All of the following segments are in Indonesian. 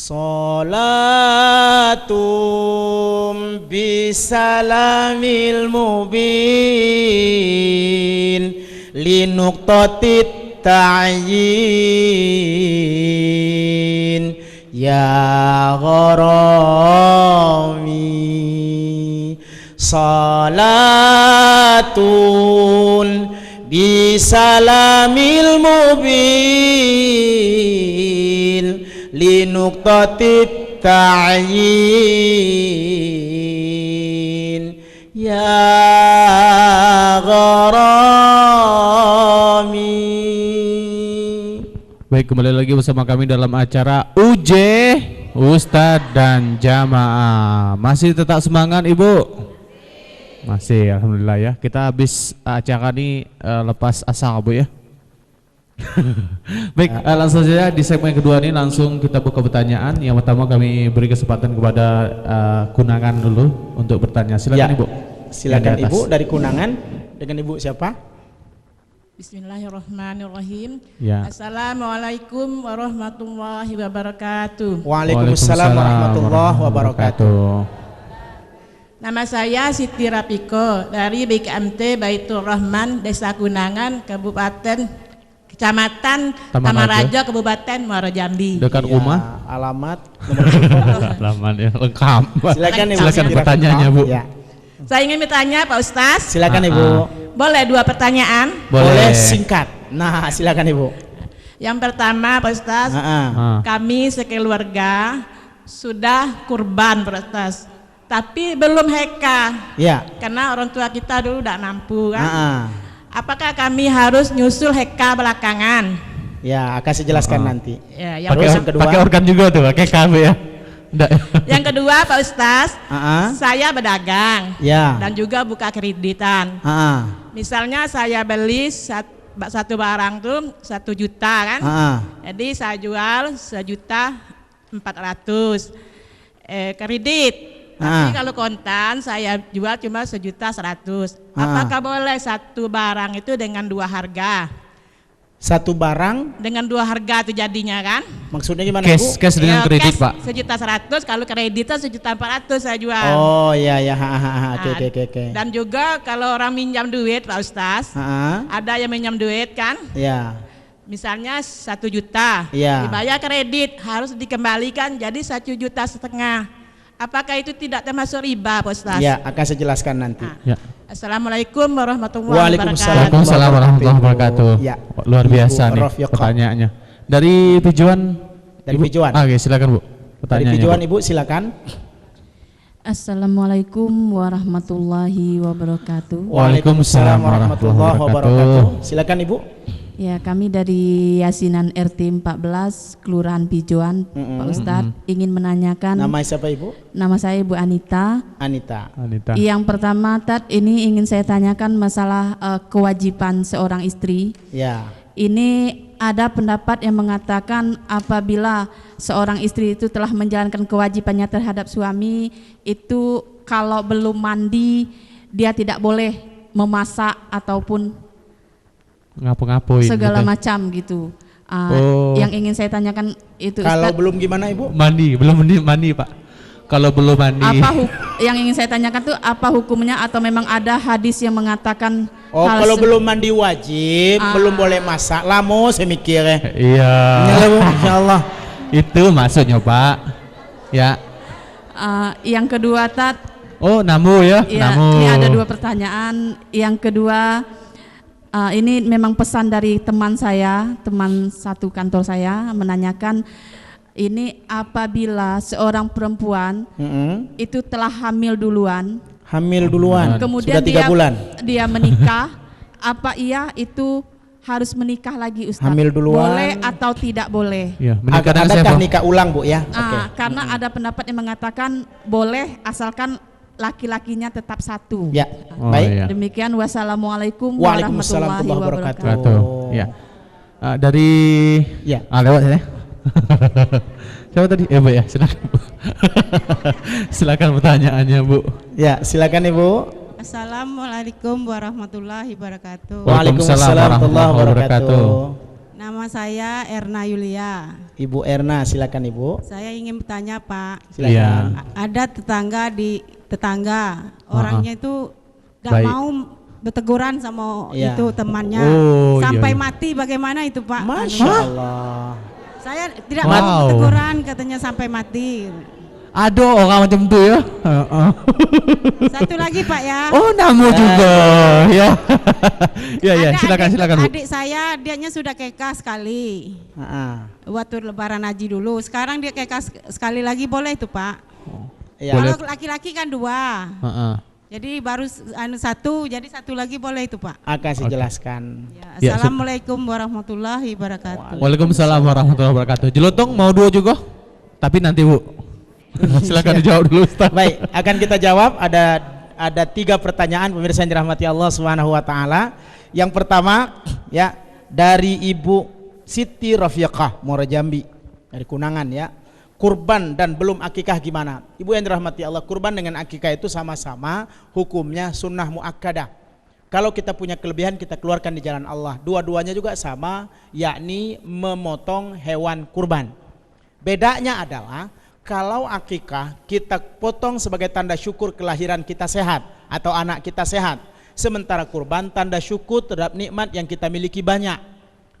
Salatum bisalamil mubin linuqtatit ta'yin ya gharami. Salatun bisalamil mubin linuqtatit ta'yin ya gharami. Baik, kembali lagi bersama kami dalam acara UJ Ustadz dan Jamaah. Masih tetap semangat Ibu? Masih, alhamdulillah ya. Kita habis acara ini lepas asar Bu ya. Baik, langsung saja di segmen kedua ini langsung kita buka pertanyaan. Yang pertama kami beri kesempatan kepada Kunangan dulu untuk bertanya. Silakan Ya, Ibu. silakan Ibu dari Kunangan. Dengan Ibu siapa? Bismillahirrahmanirrahim. Ya. Assalamualaikum warahmatullahi wabarakatuh. Waalaikumsalam warahmatullahi wabarakatuh. Nama saya Siti Rapiko dari BKMT Baitur Rahman, Desa Kunangan, Kabupaten Kecamatan Tamaraja, Kabupaten Muaro Jambi. Dekat Ya, rumah. alamat, nomor telepon. Alamat ya, lengkap. Silakan Ibu. Silakan Siti pertanyaannya Rapiko. Bu. Ya. Saya ingin bertanya Pak Ustaz. Silakan Ibu. Boleh 2 pertanyaan? Boleh singkat. Nah, silakan Ibu. Yang pertama Pak Ustaz, kami sekeluarga sudah kurban Pak Ustaz, tapi belum heka. Ya. Karena orang tua kita dulu tidak mampu kan. Apakah kami harus nyusul heka belakangan? Ya, akan saya jelaskan nanti. Ya, yang Pakai organ juga tuh, pakai KB ya. Yang kedua Pak Ustaz, saya berdagang Ya. dan juga buka kreditan. Misalnya saya beli satu barang tuh 1 juta kan, jadi saya jual 1.400.000 kredit. Tapi kalau kontan saya jual cuma 1.100.000. Apakah boleh satu barang itu dengan 2 harga? Satu barang Dengan 2 harga itu jadinya kan? maksudnya gimana Bu? Cash dengan kredit Pak. 1.100.000, kalau kreditan 1.400.000 saya jual. Oh ya ya, oke. Dan juga kalau orang minjam duit Pak Ustaz, ada yang minjam duit kan? Ya. Misalnya 1 juta, Ya. dibayar kredit harus dikembalikan jadi 1,5 juta. Apakah itu tidak termasuk riba Pak Ustaz? Ya, akan saya jelaskan nanti. Ya. Assalamualaikum warahmatullahi wabarakatuh. Waalaikumsalam warahmatullahi wabarakatuh. Ya. Luar biasa Ibu nih Rafiqah. pertanyaannya. Dari Pijuan. Dari Ibu? Pijuan. Oke, silakan Bu. Dari Pertanyaannya. Pijuan Bu. Ibu silakan. Assalamualaikum warahmatullahi wabarakatuh. Waalaikumsalam warahmatullahi wabarakatuh. Silakan Ibu. Ya, kami dari Yasinan RT 14 Kelurahan Pijuan, Pak Ustadz, ingin menanyakan. Nama siapa Ibu? Nama saya Ibu Anita. Anita. Yang pertama, ini ingin saya tanyakan masalah kewajiban seorang istri. Ya. Ini ada pendapat yang mengatakan apabila seorang istri itu telah menjalankan kewajibannya terhadap suami, itu kalau belum mandi dia tidak boleh memasak ataupun ngapain segala gitu. macam gitu. Yang ingin saya tanyakan itu Kalau Ustadz, belum gimana Ibu? belum mandi Pak. Kalau belum mandi. yang ingin saya tanyakan tuh apa hukumnya, atau memang ada hadis yang mengatakan Kalau belum mandi wajib, belum boleh masak. Lama saya mikirnya. Iya. Ya Bu, insyaallah. Itu maksudnya Pak. Ya. Yang kedua namu ya. Namu. ini ada 2 pertanyaan. Yang kedua, ini memang pesan dari teman saya, teman satu kantor saya, menanyakan ini apabila seorang perempuan itu telah hamil duluan, kemudian sudah 3 bulan dia menikah, apa iya itu harus menikah lagi Ustaz? Hamil duluan. Boleh atau tidak boleh? Ya, menikah dengan adakah siapa? nikah ulang Bu ya? Karena ada pendapat yang mengatakan boleh asalkan laki-lakinya tetap satu. Ya. Baik. Iya. Demikian, wassalamualaikum Waalaikumsalam warahmatullahi wabarakatuh. Wabarakatuh. Ya. Dari Ya. lewat ya. Siapa tadi? Bu ya, silakan Bu. Silakan pertanyaannya Bu. Ya, silakan Ibu. Assalamualaikum warahmatullahi wabarakatuh. Waalaikumsalam warahmatullahi wabarakatuh. Nama saya Erna Yulia. Ibu Erna, silakan Ibu. Saya ingin bertanya Pak. Silakan. Iya. Ada tetangga, orangnya itu gak Baik. mau berteguran sama Iya. itu temannya. Oh, Sampai iya. mati bagaimana itu Pak? Masya Allah. Saya tidak Wow. mau teguran katanya sampai mati. Aduh, orang macam tu ya. Heeh. Satu lagi Pak ya. Oh, namu juga ya. Ya ya, Ada silakan Bu. adik saya, dianya sudah kekah sekali. Ah, Waktu lebaran haji dulu. Sekarang dia kekah sekali lagi boleh itu Pak. iya. Boleh. Kalau laki-laki kan 2. Heeh. Jadi baru satu, jadi satu lagi boleh itu Pak. Akan saya jelaskan. Ya, Ya, Assalamualaikum warahmatullahi wabarakatuh. Waalaikumsalam warahmatullahi wabarakatuh. Jelotong mau 2 juga? Tapi nanti Bu. Silakan dijawab dulu Ustaz. Baik, akan kita jawab. Ada 3 pertanyaan pemirsa yang dirahmati Allah Subhanahu wa taala. Yang pertama ya dari Ibu Siti Rafiqah Muara Jambi dari Kunangan ya. Kurban dan belum akikah gimana? Ibu yang dirahmati Allah, kurban dengan akikah itu sama-sama hukumnya sunnah muakkadah. Kalau kita punya kelebihan kita keluarkan di jalan Allah. Dua-duanya juga sama, yakni memotong hewan kurban. Bedanya adalah kalau akikah kita potong sebagai tanda syukur kelahiran kita sehat atau anak kita sehat. Sementara kurban tanda syukur terhadap nikmat yang kita miliki banyak.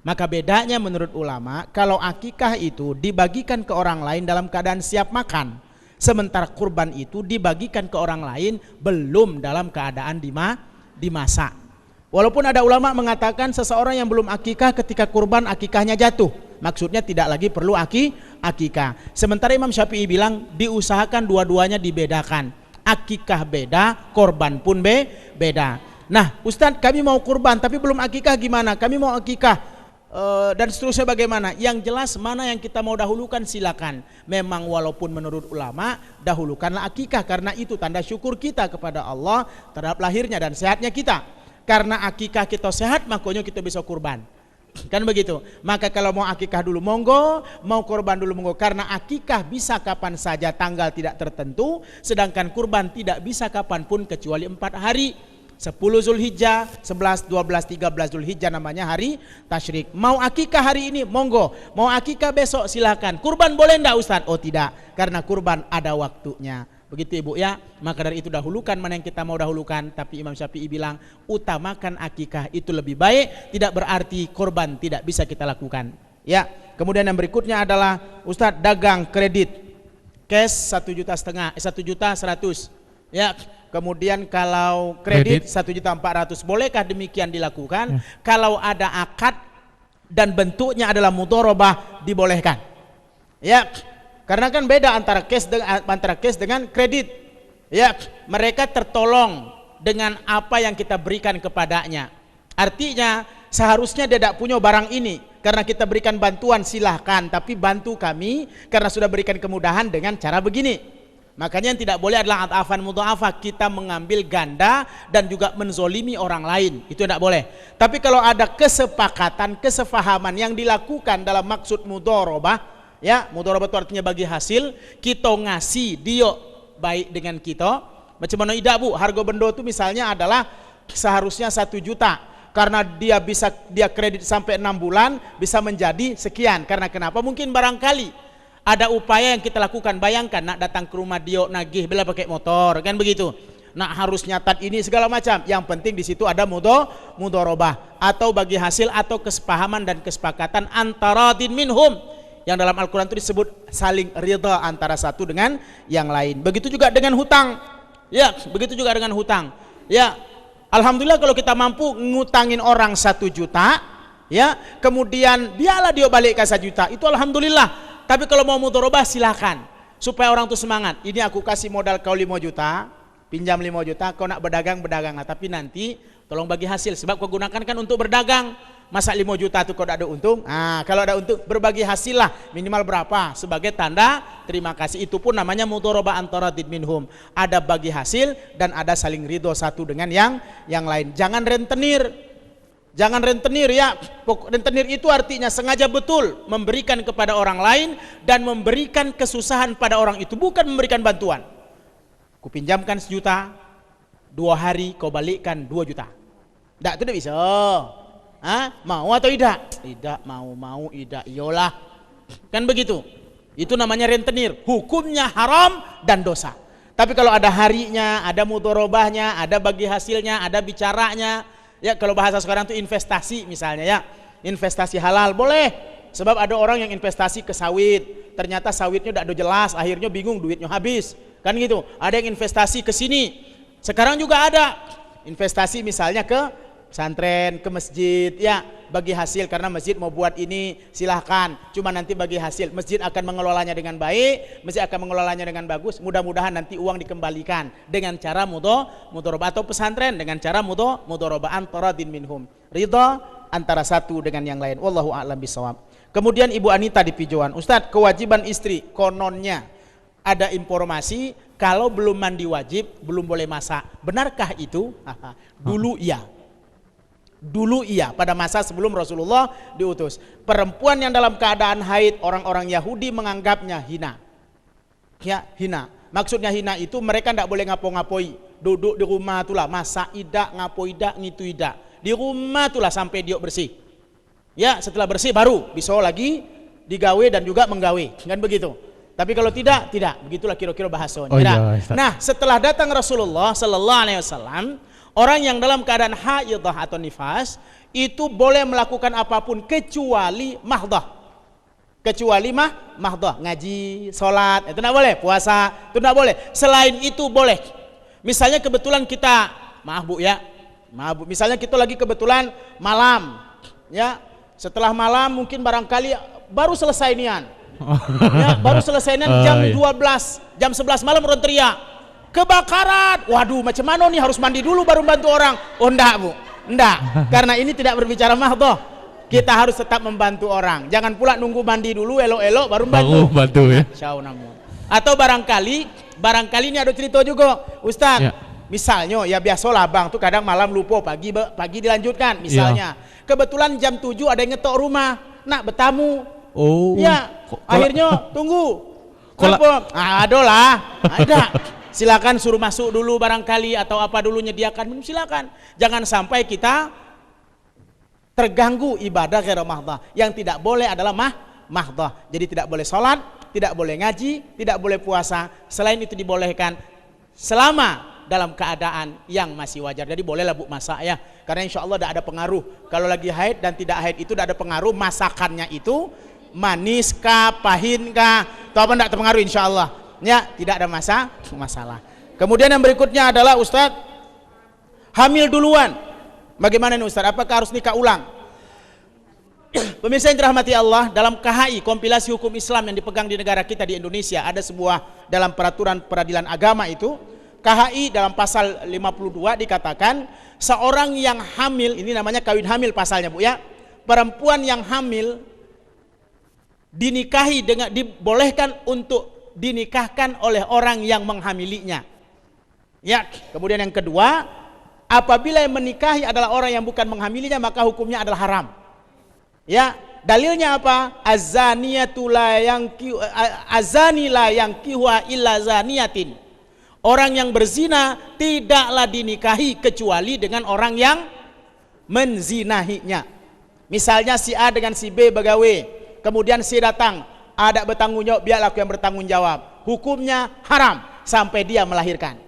Maka bedanya menurut ulama, kalau akikah itu dibagikan ke orang lain dalam keadaan siap makan. Sementara kurban itu dibagikan ke orang lain belum dalam keadaan dimasak. Walaupun ada ulama mengatakan seseorang yang belum akikah ketika kurban akikahnya jatuh. Maksudnya tidak lagi perlu akikah. Sementara Imam Syafi'i bilang diusahakan dua-duanya dibedakan. Akikah beda, korban pun beda. Nah, Ustadz kami mau kurban tapi belum akikah gimana? Kami mau akikah dan seterusnya bagaimana? Yang jelas mana yang kita mau dahulukan silakan. Memang walaupun menurut ulama dahulukanlah akikah karena itu tanda syukur kita kepada Allah terhadap lahirnya dan sehatnya kita. Karena akikah kita sehat makanya kita bisa kurban. Kan begitu. Maka kalau mau akikah dulu monggo, mau kurban dulu monggo. Karena akikah bisa kapan saja, tanggal tidak tertentu, sedangkan kurban tidak bisa kapanpun kecuali 4 hari. 10 Zulhijjah, 11, 12, 13 Zulhijjah namanya hari tasyrik. Mau akikah hari ini monggo, mau akikah besok silakan. Kurban boleh enggak Ustaz? Oh tidak, karena kurban ada waktunya. Begitu Ibu ya. Maka dari itu dahulukan mana yang kita mau dahulukan. Tapi Imam Syafi'i bilang utamakan akikah itu lebih baik. Tidak berarti korban tidak bisa kita lakukan ya. Kemudian yang berikutnya adalah Ustadz dagang kredit cash 1,5 juta 100 ya. Kemudian kalau kredit 1.400.000 bolehkah demikian dilakukan? Kalau ada akad dan bentuknya adalah mudharabah dibolehkan ya. Karena kan beda antara cash dengan kredit. Ya, mereka tertolong dengan apa yang kita berikan kepadanya. Artinya seharusnya dia tidak punya barang ini. Karena kita berikan bantuan silahkan, tapi bantu kami karena sudah berikan kemudahan dengan cara begini. Makanya yang tidak boleh adalah at'afan mudha'afah, kita mengambil ganda dan juga menzolimi orang lain. Itu tidak boleh. Tapi kalau ada kesepakatan, kesefahaman yang dilakukan dalam maksud mudharabah, ya, mudharabah itu artinya bagi hasil, kita ngasih dia baik dengan kita. Macam mana tidak Bu? Harga benda itu misalnya adalah seharusnya 1 juta. Karena dia kredit sampai 6 bulan bisa menjadi sekian. Karena kenapa? Mungkin barangkali ada upaya yang kita lakukan. Bayangkan nak datang ke rumah dia nagih bela pakai motor, kan begitu. Nak harus nyatat ini segala macam. Yang penting di situ ada mudharabah atau bagi hasil atau kesepahaman dan kesepakatan antara din minhum. Yang dalam Al-Quran itu disebut saling ridha antara satu dengan yang lain. Begitu juga dengan hutang. Ya, begitu juga dengan hutang. Ya, alhamdulillah kalau kita mampu ngutangin orang 1 juta, ya, kemudian biarlah dia balik ke 1 juta, itu alhamdulillah. Tapi kalau mau mudharabah silakan, supaya orang itu semangat. Ini aku kasih modal kau 5 juta, pinjam 5 juta, kau nak berdagang berdagang, tapi nanti tolong bagi hasil, sebab kau gunakan kan untuk berdagang. Masa 5 juta itu kau ada untung? Kalau ada untung berbagi hasil lah, minimal berapa sebagai tanda terima kasih. Itu pun namanya mudharabah antara din minhum. Ada bagi hasil dan ada saling ridho satu dengan yang lain. Jangan rentenir. Jangan rentenir ya. Rentenir itu artinya sengaja betul memberikan kepada orang lain dan memberikan kesusahan pada orang itu, bukan memberikan bantuan. Ku pinjamkan 1 juta, 2 hari kau balikkan 2 juta. Tidak, itu tidak bisa. Mau atau tidak? Tidak, mau, tidak. Iyalah. Kan begitu. Itu namanya rentenir. Hukumnya haram dan dosa. Tapi kalau ada harinya, ada mudharabahnya, ada bagi hasilnya, ada bicaranya, ya kalau bahasa sekarang itu investasi misalnya ya, investasi halal boleh. Sebab ada orang yang investasi ke sawit, ternyata sawitnya udah ada jelas, akhirnya bingung duitnya habis, kan gitu. Ada yang investasi ke sini. Sekarang juga ada investasi misalnya ke pesantren, ke masjid, ya bagi hasil karena masjid mau buat ini silahkan, cuma nanti bagi hasil masjid akan mengelolanya dengan baik, masjid akan mengelolanya dengan bagus, mudah-mudahan nanti uang dikembalikan dengan cara mudharabah, atau pesantren dengan cara mudharabah antara din minhum, ridha antara satu dengan yang lain. Wallahu a'lam bishawab. Kemudian Ibu Anita di Pijoan, Ustadz, kewajiban istri kononnya ada informasi kalau belum mandi wajib belum boleh masak, benarkah itu? Dulu iya, pada masa sebelum Rasulullah diutus. Perempuan yang dalam keadaan haid, orang-orang Yahudi menganggapnya hina. Ya, hina. Maksudnya hina itu mereka tidak boleh ngapo-ngapoi. Duduk di rumah itulah, masak idak, ngapo idak, ngitu idak. Di rumah itulah sampai dia bersih. Ya, setelah bersih baru bisa lagi digawe dan juga menggawe. Kan begitu. Tapi kalau tidak. Begitulah kira-kira bahasanya. Oh, iya, nah, setelah datang Rasulullah sallallahu alaihi wasallam, orang yang dalam keadaan haidah atau nifas itu boleh melakukan apapun kecuali mahdah. Kecuali mahdah, ngaji, sholat, itu tidak boleh. Puasa, itu tidak boleh. Selain itu boleh. Misalnya kebetulan kita, maaf Bu, misalnya kita lagi kebetulan malam, ya, setelah malam mungkin barangkali baru selesai nian. Ya, baru selesai nian jam 12, jam 11 malam orang teriak kebakaran. Waduh, macam mana nih, harus mandi dulu baru bantu orang? Oh enggak Bu, enggak. Karena ini tidak berbicara mahdoh. Kita harus tetap membantu orang. Jangan pula nunggu mandi dulu elok-elok baru bantu. Ya. Atau barangkali ini ada cerita juga, Ustaz. Ya. Misalnya ya biasalah Bang tuh kadang malam lupa, pagi dilanjutkan misalnya. Ya. Kebetulan jam 7 ada yang ngetok rumah, nak bertamu. Oh. Ya, akhirnya tunggu. Ada. Silakan suruh masuk dulu barangkali atau apa dulu nyediakan minum, silakan. Jangan sampai kita terganggu ibadah ghair mahdah. Yang tidak boleh adalah mahdah. Jadi tidak boleh sholat, tidak boleh ngaji, tidak boleh puasa. Selain itu dibolehkan selama dalam keadaan yang masih wajar. Jadi bolehlah Bu masak ya. Karena insya Allah tidak ada pengaruh. Kalau lagi haid dan tidak haid itu tidak ada pengaruh. Masakannya itu manis kah, pahit kah, atau apa tidak terpengaruh insya Allah. Ya, tidak ada masalah. Kemudian yang berikutnya adalah Ustadz, hamil duluan. Bagaimana nih Ustadz? Apakah harus nikah ulang? Pemirsa yang dirahmati Allah, dalam KHI, kompilasi hukum Islam yang dipegang di negara kita di Indonesia, ada sebuah dalam peraturan peradilan agama itu, KHI dalam pasal 52 dikatakan seorang yang hamil, ini namanya kawin hamil pasalnya Bu ya, perempuan yang hamil dinikahi dengan dibolehkan untuk dinikahkan oleh orang yang menghamilinya. Ya, kemudian yang kedua, apabila yang menikahi adalah orang yang bukan menghamilinya maka hukumnya adalah haram. Ya, dalilnya apa? Azani la yankihu illa zaniyatin. Orang yang berzina tidaklah dinikahi kecuali dengan orang yang menzinahinya. Misalnya si A dengan si B begawe, kemudian si datang, ada bertanggung jawab, biarlah aku yang bertanggung jawab. Hukumnya haram sampai dia melahirkan.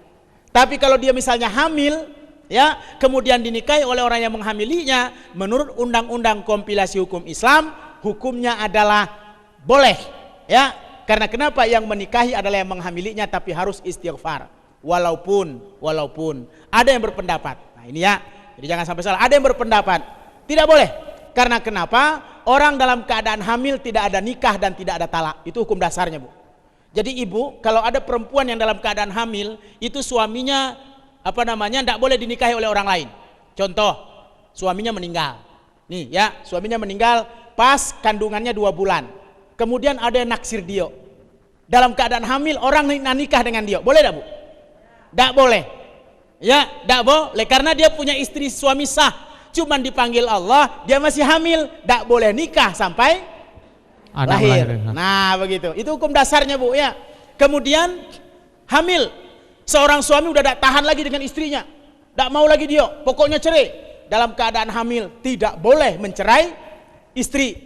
Tapi kalau dia misalnya hamil, ya, kemudian dinikahi oleh orang yang menghamilinya, menurut undang-undang kompilasi hukum Islam, hukumnya adalah boleh, ya. Karena kenapa? Yang menikahi adalah yang menghamilinya, tapi harus istighfar. Walaupun ada yang berpendapat. Nah ini ya, jadi jangan sampai salah. Ada yang berpendapat tidak boleh. Karena kenapa? Orang dalam keadaan hamil tidak ada nikah dan tidak ada talak. Itu hukum dasarnya Bu. Jadi ibu, kalau ada perempuan yang dalam keadaan hamil, itu suaminya tidak boleh dinikahi oleh orang lain. Contoh, suaminya meninggal. Nih ya, suaminya meninggal pas kandungannya 2 bulan. Kemudian ada yang naksir dia. Dalam keadaan hamil, orang nikah dengan dia. Boleh tidak Bu? Tidak boleh. Ya, tidak boleh karena dia punya istri suami sah. Cuman dipanggil Allah, dia masih hamil, tidak boleh nikah sampai lahir. Nah begitu, itu hukum dasarnya Bu ya. Kemudian hamil, seorang suami udah tidak tahan lagi dengan istrinya, tidak mau lagi dia, pokoknya cerai. dalam keadaan hamil tidak boleh mencerai istri,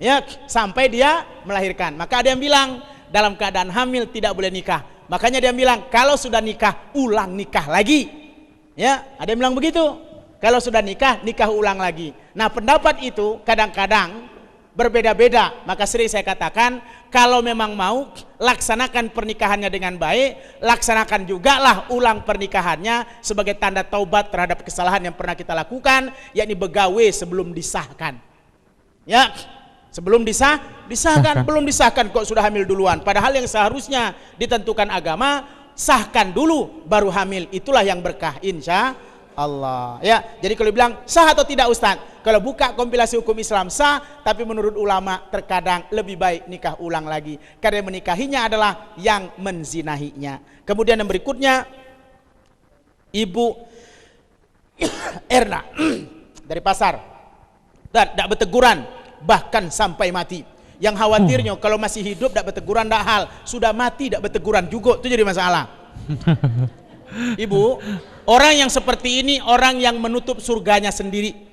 ya, sampai dia melahirkan. Maka ada yang bilang dalam keadaan hamil tidak boleh nikah. Makanya dia bilang kalau sudah nikah ulang nikah lagi. Ya, ada yang bilang begitu. Kalau sudah nikah, nikah ulang lagi. Nah, pendapat itu kadang-kadang berbeda-beda. Maka sering saya katakan, kalau memang mau laksanakan pernikahannya dengan baik, laksanakan juga lah ulang pernikahannya sebagai tanda taubat terhadap kesalahan yang pernah kita lakukan, yakni begawe sebelum disahkan. Ya, sebelum disahkan, belum disahkan kok sudah hamil duluan. Padahal yang seharusnya ditentukan agama, sahkan dulu baru hamil. Itulah yang berkah insya Allah. Ya, jadi kalau bilang sah atau tidak Ustadz? Kalau buka kompilasi hukum Islam sah, tapi menurut ulama terkadang lebih baik nikah ulang lagi. Karena yang menikahinya adalah yang menzinahinya. Kemudian yang berikutnya, Ibu Erna dari pasar. Dan tidak berteguran, bahkan sampai mati. Yang khawatirnya kalau masih hidup tidak berteguran tidak hal, sudah mati tidak berteguran juga, itu jadi masalah. Ibu, orang yang seperti ini orang yang menutup surganya sendiri.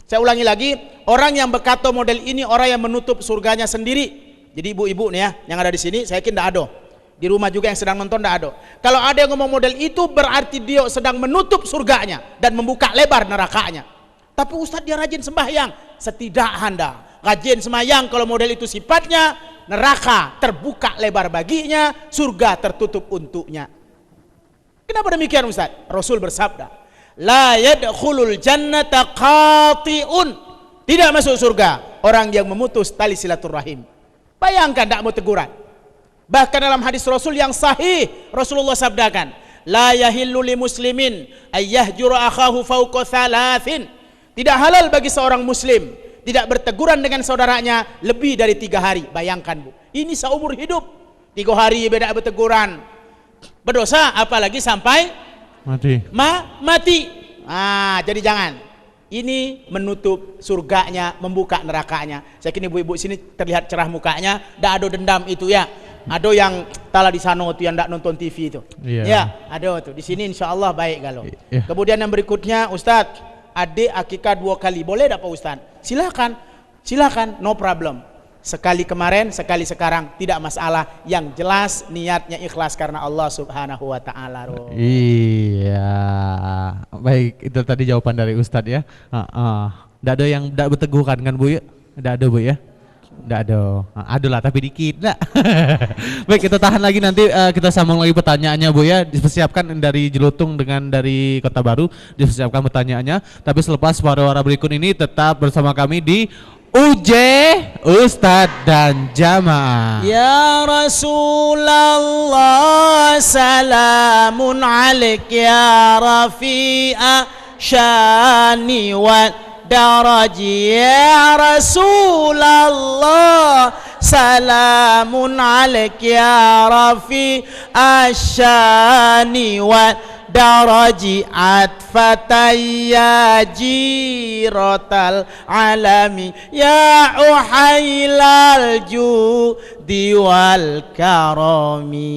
Saya ulangi lagi, orang yang berkata model ini orang yang menutup surganya sendiri. Jadi ibu-ibu nih ya, yang ada di sini, saya yakin tidak ada. Di rumah juga yang sedang nonton tidak ada. Kalau ada yang ngomong model itu berarti dia sedang menutup surganya dan membuka lebar nerakanya. Tapi Ustadz dia rajin sembahyang. Setidak Anda rajin sembahyang kalau model itu sifatnya, neraka terbuka lebar baginya, surga tertutup untuknya. Kenapa demikian Ustadz? Rasul bersabda, la yadkhulul jannata qati'un, tidak masuk surga orang yang memutus tali silaturahim. Bayangkan tidak mau teguran. Bahkan dalam hadis Rasul yang sahih, Rasulullah sabdakan, la yahillu li muslimin ayyahjura akhahu fawqa thalathin, tidak halal bagi seorang muslim tidak berteguran dengan saudaranya lebih dari 3 hari. Bayangkan Bu, ini seumur hidup 3 hari beda berteguran, berdosa, apalagi sampai mati. Jadi jangan. Ini menutup surganya, membuka nerakanya. Saya kira ibu-ibu sini terlihat cerah mukanya, tidak ada dendam itu ya. Ada yang tala di sana itu yang tidak nonton TV itu. Iya. Ya, ada tuh. Di sini insya Allah baik kalau. Iya. Kemudian yang berikutnya, Ustadz, adik akikah 2 kali, boleh tidak Pak Ustadz? Silakan, no problem. Sekali kemarin, sekali sekarang, tidak masalah. Yang jelas niatnya ikhlas karena Allah Subhanahu wa taala. Iya. Baik, itu tadi jawaban dari Ustadz ya. Tidak ada yang tidak berteguran kan Bu ya? Tidak ada Bu ya? Tidak ada. Ada lah tapi dikit. Baik, kita tahan lagi, nanti kita sambung lagi pertanyaannya Bu ya. Dipersiapkan dari Jelutung dengan dari Kota Baru, dipersiapkan pertanyaannya. Tapi selepas wara-wara berikut ini tetap bersama kami di UJ Ustadz dan Jamaah. Ya Rasulullah salamun alaik ya rafi'a syani wa daraji. Ya Rasulullah salamun alaik ya rafi'a syani wa daraji atfataya jiratal alami ya uhailal judi wal karami.